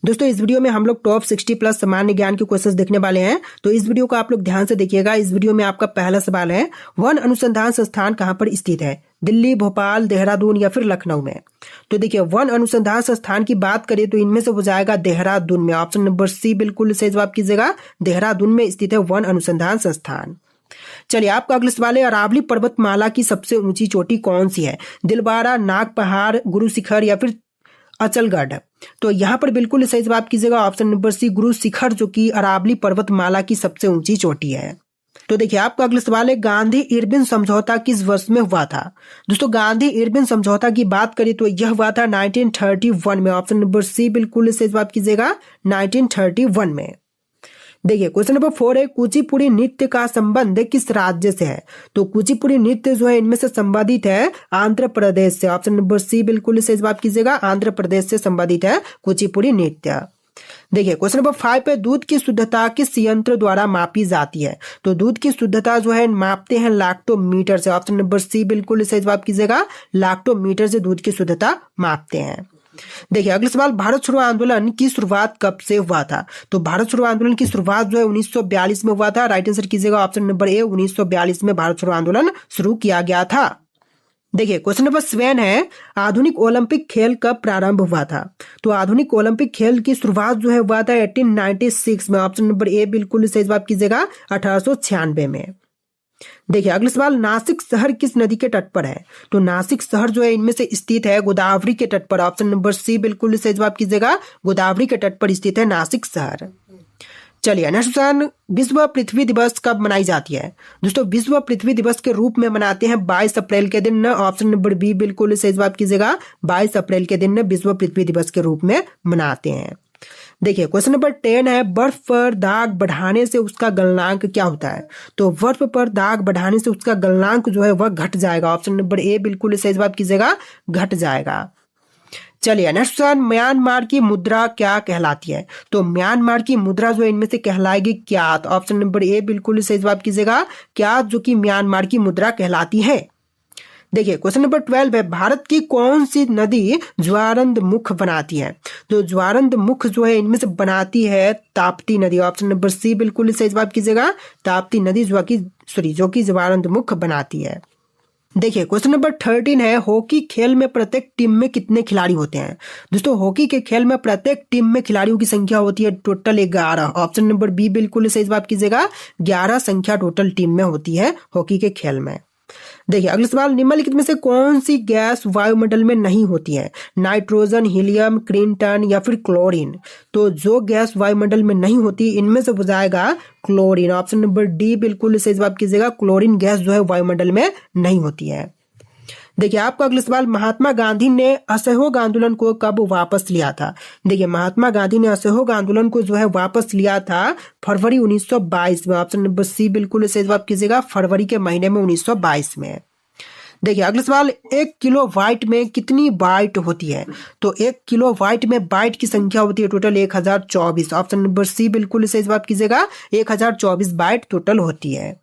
दोस्तों इस वीडियो में हम लोग टॉप 60 प्लस सामान्य ज्ञान के क्वेश्चंस देखने वाले हैं। तो इस वीडियो को आप लोग ध्यान से देखिएगा। इस वीडियो में आपका पहला सवाल है, वन अनुसंधान संस्थान कहाँ पर स्थित है? दिल्ली, भोपाल, देहरादून या फिर लखनऊ में? तो देखिए, वन अनुसंधान संस्थान की बात करें तो इनमें से हो जाएगा देहरादून में। ऑप्शन नंबर सी बिल्कुल सही जवाब कीजिएगा। देहरादून में स्थित है वन अनुसंधान संस्थान। चलिए, आपका अगला सवाल है, अरावली पर्वतमाला की सबसे ऊंची चोटी कौन सी है? दिलवारा, नाग पहाड़, गुरु शिखर या फिर अचलगढ़? तो यहाँ पर बिल्कुल सही जवाब कीजिएगा। Option number C Guru Shikhar, जो कि अरावली पर्वतमाला की सबसे ऊंची चोटी है। तो देखिए, आपका अगला सवाल है, गांधी इरविन समझौता किस वर्ष में हुआ था? दोस्तों, गांधी इरविन समझौता की बात करें तो यह हुआ था 1931 में। ऑप्शन नंबर सी बिल्कुल सही जवाब कीजिएगा, 1931 में। देखिए, क्वेश्चन नंबर 4 है, कुचिपुड़ी नृत्य का संबंध किस राज्य से है? तो कुचिपुड़ी नृत्य जो है इनमें से संबंधित है आंध्र प्रदेश से। ऑप्शन नंबर सी बिल्कुल सही जवाब कीजिएगा, आंध्र प्रदेश से संबंधित है कुचिपुड़ी नृत्य। देखिए, क्वेश्चन नंबर 5 पे, दूध की शुद्धता किस यंत्र द्वारा मापी जाती है? तो दूध की शुद्धता जो है मापते हैं लैक्टोमीटर से। ऑप्शन नंबर सी बिल्कुल सही जवाब कीजिएगा, लैक्टोमीटर से दूध की शुद्धता मापते हैं। देखिए, अगला सवाल, भारत छोड़ो आंदोलन की शुरुआत कब से हुआ था? तो भारत छोड़ो आंदोलन की शुरुआत जो है 1942 में हुआ था। राइट आंसर कीजिएगा, ऑप्शन नंबर ए, 1942 में भारत छोड़ो आंदोलन शुरू किया गया था। देखिए, क्वेश्चन नंबर 7 है, आधुनिक ओलंपिक खेल कब प्रारंभ हुआ था? तो आधुनिक ओलंपिक खेल की शुरुआत जो है हुआ था 1896 में। ऑप्शन नंबर ए बिल्कुल सही जवाब कीजिएगा, 1896 में। देखिए, अगला सवाल, नासिक शहर किस नदी के तट पर है? तो नासिक शहर जो है इनमें से स्थित है गोदावरी के तट पर। ऑप्शन नंबर सी बिल्कुल सही जवाब कीजिएगा, गोदावरी के तट पर स्थित है नासिक शहर। चलिए, नेक्स्ट क्वेश्चन, विश्व पृथ्वी दिवस कब मनाई जाती है? दोस्तों, विश्व पृथ्वी दिवस के रूप में मनाते हैं 22 अप्रैल के दिन। ऑप्शन नंबर बी बिल्कुल सही जवाब कीजिएगा, 22 अप्रैल के दिन विश्व पृथ्वी दिवस के रूप में मनाते हैं। देखिए, क्वेश्चन नंबर 10 है, बर्फ पर दाग बढ़ाने से उसका गलनांक क्या होता है? तो बर्फ पर दाग बढ़ाने से उसका गलनांक जो है वह घट जाएगा। ऑप्शन नंबर ए बिल्कुल सही जवाब कीजिएगा, घट जाएगा। चलिए, नेक्स्ट क्वेश्चन, म्यांमार की मुद्रा क्या कहलाती है? तो म्यांमार की मुद्रा जो है इनमें से कहलाएगी क्यात। ऑप्शन नंबर ए बिल्कुल सही जवाब कीजिएगा, क्यात, जो कि म्यांमार की मुद्रा कहलाती है। देखिए, क्वेश्चन नंबर 12 है, भारत की कौन सी नदी ज्वारंद मुख बनाती है? तो ज्वारंद मुख जो है इनमें से बनाती है ताप्ती नदी। ऑप्शन नंबर सी बिल्कुल सही जवाब कीजिएगा, ताप्ती नदी जो कि ज्वारंद मुख बनाती है। देखिए, क्वेश्चन नंबर 13 है, हॉकी खेल में प्रत्येक टीम में कितने खिलाड़ी होते हैं? दोस्तों, हॉकी के खेल में प्रत्येक टीम में खिलाड़ियों की संख्या होती है टोटल 11। ऑप्शन नंबर बी बिल्कुल सही जवाब कीजिएगा, 11 संख्या टोटल टीम में होती है हॉकी के खेल में। देखिए, अगला सवाल, निम्नलिखित में से कौन सी गैस वायुमंडल में नहीं होती है? नाइट्रोजन, हीलियम, क्रिंटन या फिर क्लोरीन? तो जो गैस वायुमंडल में नहीं होती इनमें से हो जाएगा क्लोरीन। ऑप्शन नंबर डी बिल्कुल सही जवाब कीजिएगा, क्लोरीन गैस जो है वायुमंडल में नहीं होती है। देखिए, आपका अगला सवाल, महात्मा गांधी ने असहयोग आंदोलन को कब वापस लिया था? देखिए, महात्मा गांधी ने असहयोग आंदोलन को जो है वापस लिया था फरवरी 1922 में। ऑप्शन नंबर सी बिल्कुल सही जवाब कीजिएगा, फरवरी के महीने में 1922 में। देखिए, अगला सवाल, 1 किलो वाइट में कितनी बाइट होती है? तो 1 किलो वाइट में बाइट की संख्या होती है टोटल 1024। ऑप्शन नंबर सी बिल्कुल सही जवाब कीजिएगा, 1024 बाइट टोटल होती है।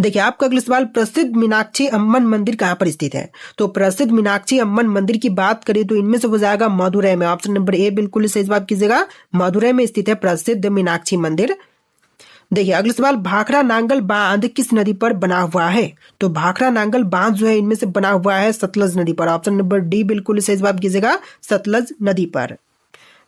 देखिए, आपका अगला सवाल, प्रसिद्ध मीनाक्षी अम्मन मंदिर कहाँ पर स्थित है? तो प्रसिद्ध मीनाक्षी अम्मन मंदिर की बात करें तो इनमें से हो जाएगा मदुरै में। ऑप्शन नंबर ए बिल्कुल सही जवाब कीजिएगा, मदुरै में स्थित है प्रसिद्ध मीनाक्षी मंदिर। देखिए, अगला सवाल, भाखड़ा नांगल बांध किस नदी पर बना हुआ है? तो भाखड़ा नांगल बांध जो है इनमें से बना हुआ है सतलज नदी पर। ऑप्शन नंबर डी बिल्कुल सही जवाब कीजिएगा, सतलज नदी पर।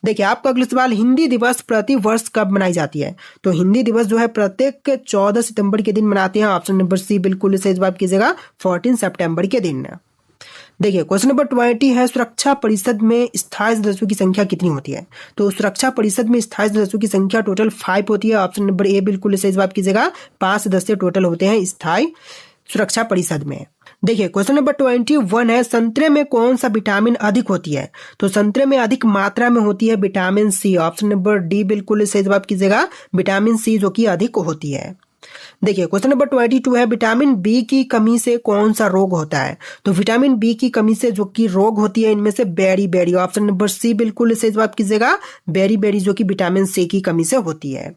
देखिए, आपका अगला सवाल, हिंदी दिवस प्रति वर्ष कब मनाई जाती है? तो हिंदी दिवस जो है प्रत्येक 14 सितंबर के दिन मनाते हैं। ऑप्शन नंबर सी बिल्कुल सही जवाब कीजिएगा, 14 सितंबर के दिन। देखिए, क्वेश्चन नंबर 20 है, सुरक्षा परिषद में स्थायी सदस्यों की संख्या कितनी होती है? तो सुरक्षा परिषद में स्थायी सदस्यों की संख्या टोटल 5 होती है। ऑप्शन नंबर ए बिल्कुल सही जवाब कीजिएगा, 5 सदस्य टोटल होते हैं स्थायी सुरक्षा परिषद में। देखिए, क्वेश्चन नंबर 21 है, संतरे में कौन सा विटामिन अधिक होती है? तो संतरे में अधिक मात्रा में होती है vitamin C. Option number D बिल्कुल सही जवाब कीजिएगा, विटामिन सी जो कि अधिक होती है। देखिए, क्वेश्चन नंबर 22 है, विटामिन बी की कमी से कौन सा रोग होता है? तो विटामिन बी की कमी से जो कि रोग होती है इनमें से बेरी। ऑप्शन नंबर सी बिल्कुल सही जवाब कीजिएगा, बेरी जो कि विटामिन सी की कमी से होती है।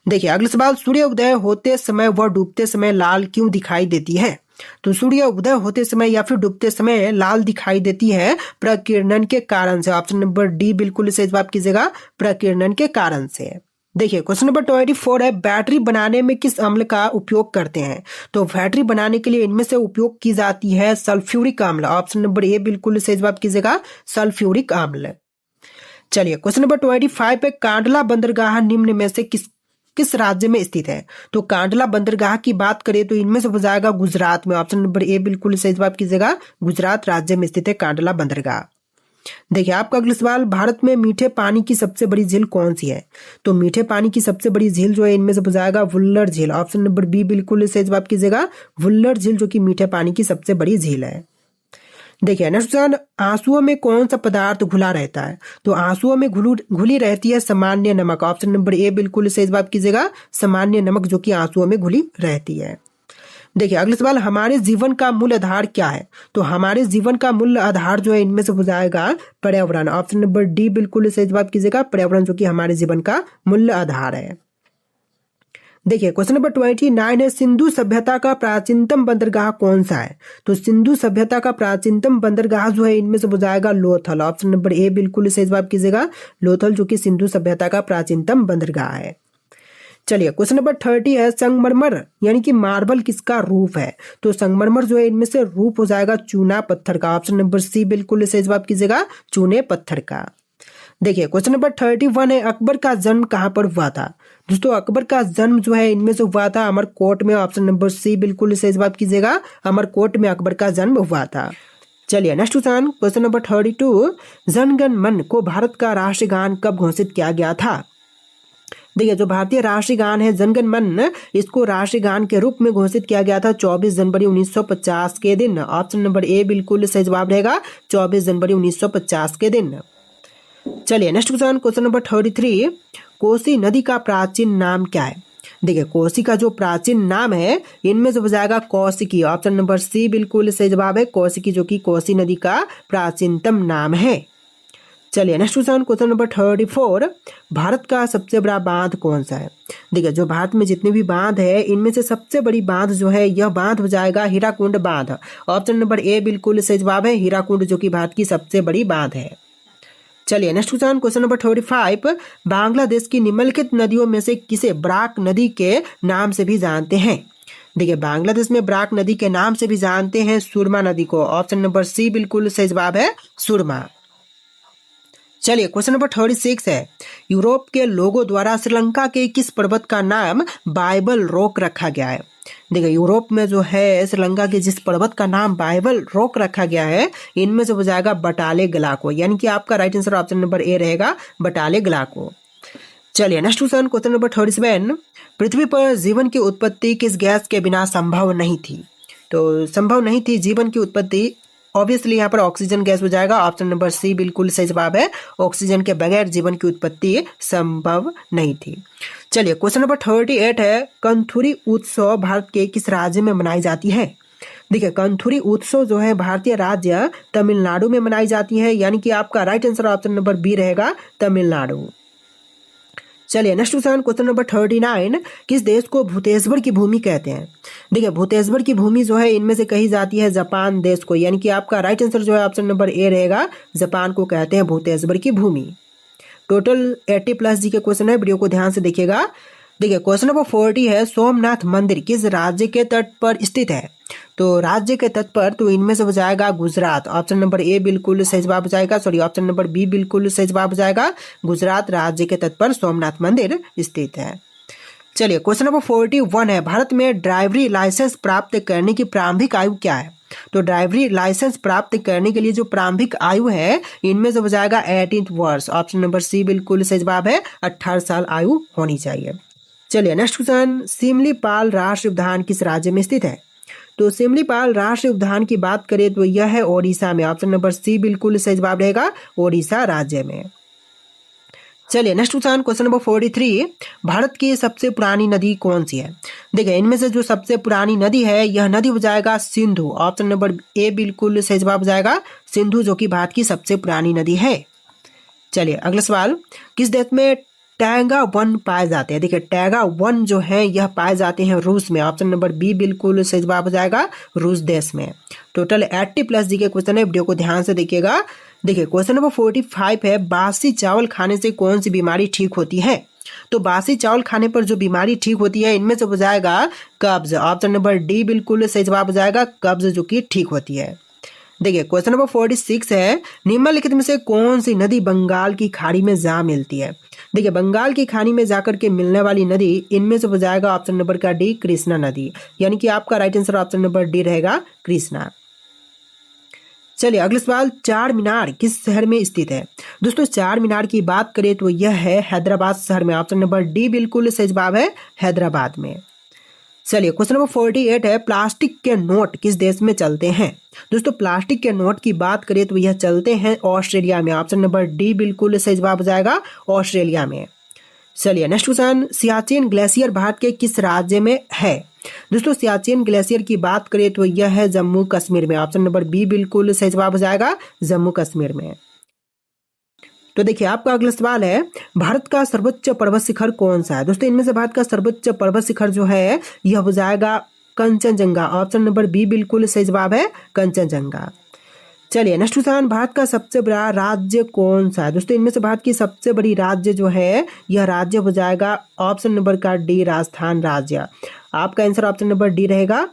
देखिए, अगला सवाल, सूर्य उदय होते समय व डूबते समय लाल क्यों दिखाई देती है? तो सूर्य उदय होते समय या फिर डूबते समय लाल दिखाई देती है प्रकीर्णन के कारण से। ऑप्शन नंबर डी बिल्कुल सही जवाब कीजिएगा, प्रकीर्णन के कारण से। देखिए क्वेश्चन नंबर 24 है, बैटरी बनाने में किस अम्ल का उपयोग करते हैं? तो बैटरी बनाने के लिए इनमें से उपयोग की जाती है सल्फ्यूरिक अम्ल। ऑप्शन नंबर ए बिल्कुल सही जवाब कीजिएगा, सल्फ्यूरिक अम्ल। चलिए क्वेश्चन नंबर 25 है, कांडला बंदरगाह निम्न में से किस राज्य में स्थित है? तो कांडला बंदरगाह की बात करें तो इनमें से हो जाएगा गुजरात में। ऑप्शन नंबर ए बिल्कुल सही जवाब कीजिएगा, गुजरात राज्य में स्थित है कांडला बंदरगाह। देखिए आपका अगला सवाल, भारत में मीठे पानी की सबसे बड़ी झील कौन सी है? तो मीठे पानी की सबसे बड़ी झील जो है इनमें से हो जाएगा वुल्लर झील। ऑप्शन नंबर बी बिल्कुल सही जवाब कीजिएगा, वुल्लर झील जो कि मीठे पानी की सबसे बड़ी झील है। देखिए नेक्स्ट क्वेश्चन, आंसुओं में कौन सा पदार्थ घुला रहता है? तो आंसुओं में घुली रहती है सामान्य नमक। ऑप्शन नंबर ए बिल्कुल सही जवाब कीजिएगा, सामान्य नमक जो कि आंसुओं में घुली रहती है। देखिए अगला सवाल, हमारे जीवन का मूल आधार क्या है? तो हमारे जीवन का मूल आधार जो है इनमें से हो जाएगा पर्यावरण। ऑप्शन नंबर डी बिल्कुल सही जवाब कीजिएगा, पर्यावरण जो कि हमारे जीवन का मूल आधार है। देखिए क्वेश्चन नंबर 29 है, सिंधु सभ्यता का प्राचीनतम बंदरगाह कौन सा है? तो सिंधु सभ्यता का प्राचीनतम बंदरगाह जो है इनमें से हो जाएगा लोथल। ऑप्शन नंबर ए बिल्कुल सही जवाब कीजिएगा, लोथल जो कि सिंधु सभ्यता का प्राचीनतम बंदरगाह है। चलिए क्वेश्चन नंबर 30 है, संगमरमर यानी कि मार्बल किसका रूप है? तो संगमरमर जो है इनमें से रूप हो जाएगा चूना पत्थर का। ऑप्शन नंबर सी बिल्कुल सही जवाब कीजिएगा, चूने पत्थर का। देखिए क्वेश्चन नंबर 31 है, अकबर का जन्म कहाँ पर हुआ था? दोस्तों अकबर का जन्म जो है इनमें से हुआ था अमरकोट में। ऑप्शन नंबर सी बिल्कुल सही जवाब कीजिएगा, अमरकोट में अकबर का जन्म हुआ था। चलिए next question number 32, Jana Gana मन को भारत का राष्ट्रगान कब घोषित किया गया था? देखिए जो भारतीय राष्ट्रीय गान है जन गण मन, इसको राष्ट्रीय गान के रूप में घोषित किया गया था 24 जनवरी 1950 के दिन। ऑप्शन नंबर ए बिल्कुल सही जवाब रहेगा, 24 जनवरी 1950 के दिन। चलिए नेक्स्ट क्वेश्चन नंबर 33, कोसी नदी का प्राचीन नाम क्या है? देखिए कोसी का जो प्राचीन नाम है इनमें से हो जाएगा कौशिकी। ऑप्शन नंबर सी बिल्कुल सही जवाब है, कौशिकी जो कि कोसी नदी का प्राचीनतम नाम है। चलिए नेक्स्ट क्वेश्चन नंबर 34, भारत का सबसे बड़ा बांध कौन सा है? देखिए जो भारत में जितने भी बांध है इनमें से सबसे बड़ी बांध जो है यह बांध हो जाएगा हीराकुंड बांध। ऑप्शन नंबर ए बिल्कुल सही जवाब है, हीराकुंड जो कि भारत की सबसे बड़ी बांध है। चलिए नेक्स्ट क्वेश्चन नंबर 35, बांग्लादेश की निम्नलिखित नदियों में से किसे बराक नदी के नाम से भी जानते हैं? देखिए बांग्लादेश में बराक नदी के नाम से भी जानते हैं सुरमा नदी को। ऑप्शन नंबर सी बिल्कुल सही जवाब है, सुरमा। चलिए क्वेश्चन नंबर 36 है, यूरोप के लोगों द्वारा श्रीलंका के किस पर्वत का नाम बाइबल रॉक रखा गया है? देखिए यूरोप में जो है श्रीलंका के जिस पर्वत का नाम बाइबल रॉक रखा गया है इनमें से हो जाएगा बटाले गलाको, यानी कि आपका right answer option number A रहेगा, बटाले गलाको। चलिए नेक्स्ट क्वेश्चन नंबर 37, पृथ्वी पर जीवन की उत्पत्ति किस गैस के बिना संभव नहीं थी? तो संभव नहीं थी जीवन की उत्पत्ति, ऑब्वियसली यहाँ पर ऑक्सीजन गैस हो जाएगा। ऑप्शन नंबर सी बिल्कुल सही जवाब है, ऑक्सीजन के बगैर जीवन की उत्पत्ति संभव नहीं थी। चलिए क्वेश्चन नंबर 38 है, कंथुरी उत्सव भारत के किस राज्य में मनाई जाती है? देखिए कंथुरी उत्सव जो है भारतीय राज्य तमिलनाडु में मनाई जाती है, यानी कि आपका right answer option number B रहेगा, तमिलनाडु। चलिए नेक्स्ट क्वेश्चन नंबर 39, किस देश को भूतेश्वर की भूमि कहते हैं? देखिए भूतेश्वर की भूमि जो है इनमें से कही जाती है जापान देश को, यानी कि आपका राइट आंसर जो है ऑप्शन नंबर ए रहेगा, जापान को कहते हैं भूतेश्वर की भूमि। टोटल 80+ जी के क्वेश्चन है, वीडियो को ध्यान से देखिएगा। देखिए क्वेश्चन नंबर 40 है, सोमनाथ मंदिर किस राज्य के तट पर स्थित है? तो राज्य के तट पर तो इनमें से हो जाएगा गुजरात। ऑप्शन नंबर ए बिल्कुल सही जवाब हो जाएगा, सॉरी ऑप्शन नंबर बी बिल्कुल सही जवाब हो जाएगा, गुजरात राज्य के तट पर सोमनाथ मंदिर स्थित है। चलिए क्वेश्चन नंबर 41 है, भारत में ड्राइवरी लाइसेंस प्राप्त करने की प्रारंभिक आयु क्या है? तो ड्राइवरी लाइसेंस प्राप्त करने के लिए जो प्रारंभिक आयु है इनमें से हो जाएगा 18 वर्ष। ऑप्शन नंबर सी बिल्कुल सही जवाब है, 18 साल आयु होनी चाहिए। चलिए नेक्स्ट क्वेश्चन, सिमलीपाल राष्ट्रीय उद्यान किस राज्य में स्थित है? तो सिमलीपाल राष्ट्रीय उद्यान की बात करें तो यह है ओडिशा में। ऑप्शन नंबर सी बिल्कुल सही जवाब रहेगा, ओडिशा राज्य में। चलिए नेक्स्ट क्वेश्चन नंबर 43, भारत की सबसे पुरानी नदी कौन सी है? देखिए इनमें से जो सबसे पुरानी नदी है यह नदी हो जाएगा सिंधु। ऑप्शन नंबर ए बिल्कुल सही जवाब हो जाएगा, सिंधु जो कि भारत की सबसे पुरानी नदी है। चलिए अगला सवाल, किस देश में टैगा 1 पाए जाते हैं। देखिए टैगा 1 जो है यह पाए जाते हैं रूस में। ऑप्शन नंबर बी बिल्कुल सही जवाब हो जाएगा, रूस देश में। टोटल 80+ जी के क्वेश्चन है, वीडियो को ध्यान से देखिएगा। देखिए क्वेश्चन नंबर 45 है, बासी चावल खाने से कौन सी बीमारी ठीक होती है? तो बासी चावल खाने पर जो बीमारी ठीक होती है इनमें से हो जाएगा कब्ज। ऑप्शन नंबर डी बिल्कुल सही जवाब हो जाएगा, कब्ज जो कि ठीक होती है। देखिए क्वेश्चन नंबर 46 है, निम्नलिखित में से कौन सी नदी बंगाल की खाड़ी में जा मिलती है? देखिए बंगाल की खाड़ी में जाकर के मिलने वाली नदी इनमें से हो जाएगा ऑप्शन नंबर का डी, कृष्णा नदी। यानी कि आपका right answer option number D रहेगा, कृष्णा। चलिए अगला सवाल, चार मीनार किस शहर में स्थित है? दोस्तों चार मीनार की बात करें तो यह है हैदराबाद शहर में। ऑप्शन नंबर डी बिल्कुल सही जवाब है, हैदराबाद में। चलिए क्वेश्चन नंबर 48 है, प्लास्टिक के नोट किस देश में चलते हैं? दोस्तों प्लास्टिक के नोट की बात करें तो यह चलते हैं ऑस्ट्रेलिया में। ऑप्शन नंबर डी बिल्कुल सही जवाब हो जाएगा, ऑस्ट्रेलिया में। चलिए next question, Siachen glacier Bharat के किस राज्य में है? दोस्तों सियाचिन ग्लेशियर की बात करें तो यह है जम्मू कश्मीर में। ऑप्शन नंबर बी बिल्कुल सही जवाब हो जाएगा, जम्मू कश्मीर में। तो देखिए आपका अगला सवाल है, भारत का सर्वोच्च पर्वत शिखर कौन सा है? दोस्तों इनमें से भारत का सर्वोच्च पर्वत शिखर जो है यह हो जाएगा कंचनजंगा। ऑप्शन नंबर बी बिल्कुल सही जवाब है, कंचनजंगा। चलिए नेक्स्ट क्वेश्चन, भारत का सबसे बड़ा राज्य कौन सा है? दोस्तों इनमें से भारत की सबसे बड़ी राज्य जो है यह राज्य हो जाएगा ऑप्शन नंबर का डी, राजस्थान राज्य। आपका आंसर ऑप्शन नंबर डी रहेगा।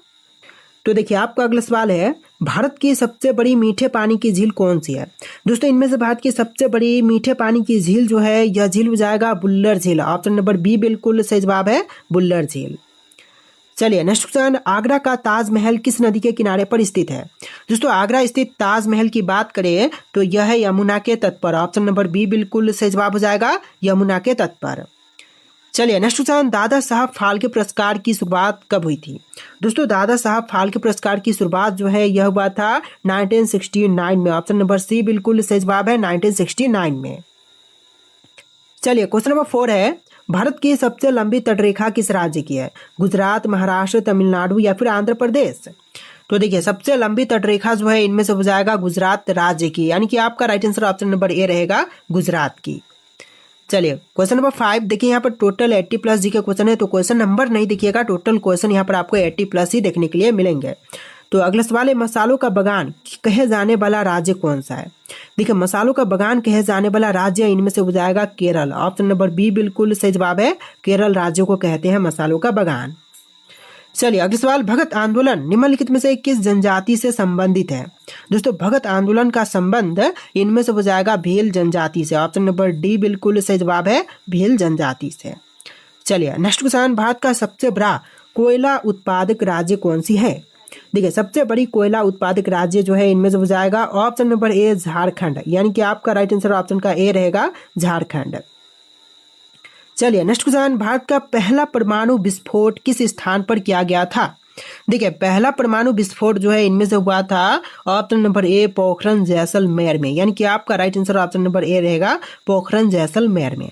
तो देखिए आपका अगला सवाल है, भारत की सबसे बड़ी मीठे पानी की झील कौन सी है? दोस्तों इनमें से भारत की सबसे बड़ी मीठे पानी की झील जो है यह झील हो जाएगा बुल्लर झील। ऑप्शन नंबर बी बिल्कुल सही जवाब है, बुल्लर झील। चलिए नेक्स्ट क्वेश्चन, आगरा का ताजमहल किस नदी के किनारे पर स्थित है? दोस्तों आगरा स्थित ताजमहल की बात करें तो यह है यमुना के तट पर। ऑप्शन नंबर बी बिल्कुल सही जवाब हो जाएगा, यमुना के तट पर। चलिए नेक्स्ट क्वेश्चन, दादा साहब फाल्के पुरस्कार की शुरुआत कब हुई थी? दोस्तों दादा साहब फाल्के पुरस्कार की शुरुआत जो है यह हुआ था 1969 में। ऑप्शन नंबर सी बिल्कुल सही जवाब है, 1969 में। चलिए क्वेश्चन नंबर 4 है, भारत की सबसे लंबी तटरेखा किस राज्य की है? गुजरात, महाराष्ट्र, तमिलनाडु या फिर आंध्र प्रदेश? तो देखिए सबसे लंबी तटरेखा जो है इनमें से हो जाएगा गुजरात राज्य की। यानी कि आपका right answer option number A रहेगा, गुजरात की। चलिए क्वेश्चन नंबर 5 देखिए, यहाँ पर टोटल 80+ जी के क्वेश्चन है, तो क्वेश्चन नंबर नहीं देखिएगा, टोटल क्वेश्चन यहाँ पर आपको 80+ ही देखने के लिए मिलेंगे। तो अगला सवाल है, मसालों का बगान कहे जाने वाला राज्य कौन सा है? देखिए मसालों का बगान कहे जाने वाला राज्य इनमें से हो जाएगा केरल। ऑप्शन नंबर बी बिल्कुल सही जवाब है, केरल राज्य को कहते हैं मसालों का बगान। चलिए अगला सवाल, भगत आंदोलन निम्नलिखित में से किस जनजाति से संबंधित है? दोस्तों भगत आंदोलन का संबंध इनमें से हो जाएगा भील जनजाति से। ऑप्शन नंबर डी बिल्कुल सही जवाब है, भील जनजाति से। चलिए नेक्स्ट क्वेश्चन, भारत का सबसे बड़ा कोयला उत्पादक राज्य कौन सी है? देखिए सबसे बड़ी कोयला उत्पादक राज्य जो है इनमें से हो जाएगा ऑप्शन नंबर ए, झारखंड। यानी कि आपका राइट आंसर ऑप्शन का ए रहेगा, झारखंड। चलिए नेक्स्ट क्वेश्चन, भारत का पहला परमाणु विस्फोट किस स्थान पर किया गया था? देखिए पहला परमाणु विस्फोट जो है इनमें से हुआ था option number A, Pokhran Jaisalmer में। यानी कि आपका right answer option number A रहेगा, पोखरण जैसलमेर में।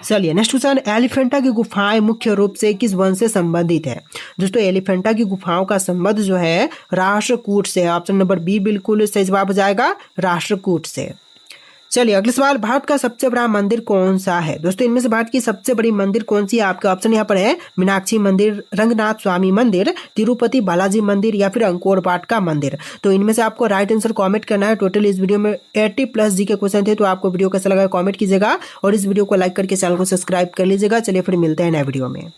चलिए नेक्स्ट क्वेश्चन, एलिफेंटा की गुफाएं मुख्य रूप से किस वंश से संबंधित है? दोस्तों एलिफेंटा की गुफाओं का संबंध जो है राष्ट्रकूट से। ऑप्शन नंबर बी बिल्कुल सही जवाब हो जाएगा, राष्ट्रकूट से। चलिए अगला सवाल, भारत का सबसे बड़ा मंदिर कौन सा है? दोस्तों इनमें से भारत की सबसे बड़ी मंदिर कौन सी है? आपका ऑप्शन यहाँ पर है मीनाक्षी मंदिर, रंगनाथ स्वामी मंदिर, तिरुपति बालाजी मंदिर या फिर अंकोर वाट का मंदिर। तो इनमें से आपको राइट आंसर कमेंट करना है। टोटल इस वीडियो में 80+ जी के क्वेश्चन थे, तो आपको वीडियो कैसा लगा कमेंट कीजिएगा और इस वीडियो को लाइक करके चैनल को सब्सक्राइब कर लीजिएगा। चलिए फिर मिलते हैं नए वीडियो में।